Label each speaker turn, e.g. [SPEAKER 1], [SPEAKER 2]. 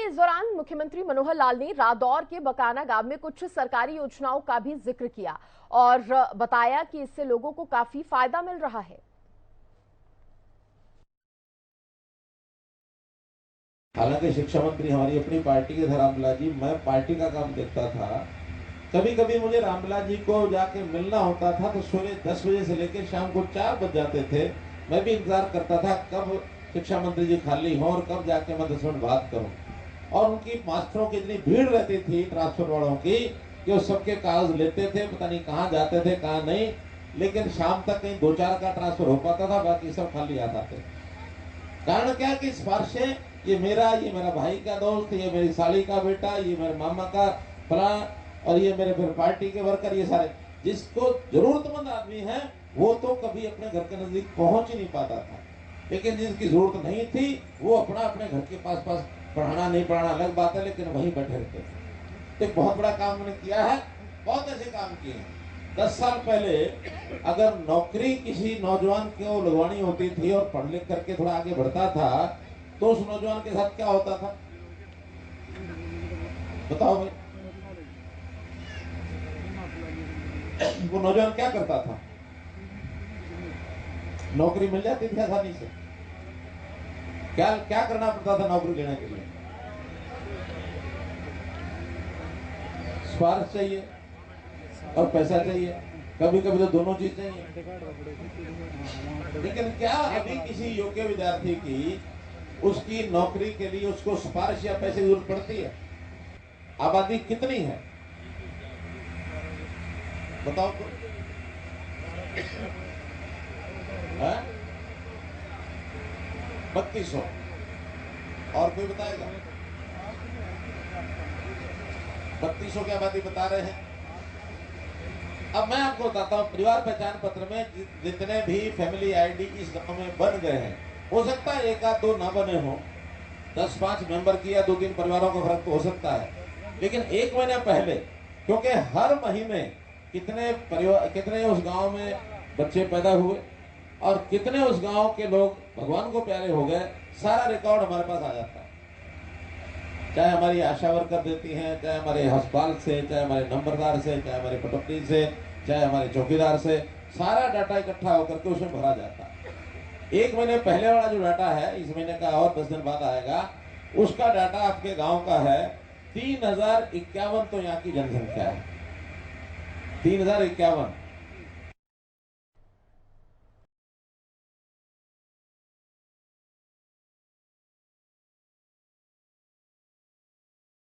[SPEAKER 1] इस दौरान मुख्यमंत्री मनोहर लाल ने रादौर के बकाना गांव में कुछ सरकारी योजनाओं का भी जिक्र किया और बताया कि इससे लोगों को काफी फायदा मिल रहा है।
[SPEAKER 2] हालांकि शिक्षा मंत्री हमारी अपनी पार्टी के थे रामविलास जी, मैं पार्टी का काम देखता था। कभी कभी मुझे रामविलास जी को जाके मिलना होता था तो सुबह 10 बजे से लेकर शाम को 4 बज जाते थे। मैं भी इंतजार करता था कब शिक्षा मंत्री जी खाली हों और कब जाके मैं 10 मिनट बात करूं। और उनकी मास्टरों की इतनी भीड़ रहती थी ट्रांसफर वालों की कि वो सबके कागज लेते थे, पता नहीं कहाँ जाते थे कहाँ नहीं, लेकिन शाम तक कहीं 2-4 का ट्रांसफर हो पाता था, बाकी सब खाली आ जाते। कारण क्या कि सिफारिशें ये मेरा भाई का दोस्त, ये मेरी साली का बेटा, ये मेरे मामा का फलां और ये मेरे फिर पार्टी के वर्कर, ये सारे जिसको जरूरतमंद आदमी है वो तो कभी अपने घर के नजदीक पहुंच ही नहीं पाता था, लेकिन जिसकी जरूरत नहीं थी वो अपना अपने घर के पास पढ़ाना नहीं पढ़ाना अलग बात है, लेकिन वहीं बैठे रहते थे। तो बहुत बड़ा काम मैंने किया है, बहुत ऐसे काम किए हैं। 10 साल पहले अगर नौकरी किसी नौजवान को लगवानी होती थी और पढ़ लिख करके थोड़ा आगे बढ़ता था तो उस नौजवान के साथ क्या होता था बताओ भाई? वो नौजवान क्या करता था? नौकरी मिल जाती थी आसानी से। क्या क्या करना पड़ता था नौकरी लेने के लिए? स्वार्थ चाहिए और पैसा चाहिए, कभी कभी तो दोनों चीज चाहिए। लेकिन क्या अभी किसी योग्य विद्यार्थी की उसकी नौकरी के लिए उसको सिफारिश या पैसे की जरूरत पड़ती है? आबादी कितनी है बताओ तो? 3200। और कोई बताएगा? 3200 की आबादी बता रहे हैं। अब मैं आपको बताता हूँ, परिवार पहचान पत्र में जितने भी फैमिली आईडी इस गांव में बन गए हैं, हो सकता है 1 आध 2 ना बने हो, 10-5 मेंबर की या 2-3 परिवारों का फर्क तो हो सकता है, लेकिन 1 महीने पहले, क्योंकि हर महीने कितने उस गांव में बच्चे पैदा हुए और कितने उस गांव के लोग भगवान को प्यारे हो गए, सारा रिकॉर्ड हमारे पास आ जाता है। चाहे हमारी आशा वर्कर देती हैं, चाहे हमारे अस्पताल से, चाहे हमारे नंबरदार से, चाहे हमारे पटौती से, चाहे हमारे चौकीदार से, सारा डाटा इकट्ठा होकर के उसमें भरा जाता है। 1 महीने पहले वाला जो डाटा है, इस महीने का और 10 दिन बाद आएगा, उसका डाटा आपके गांव का है 3051। तो यहाँ की जनसंख्या है 3051।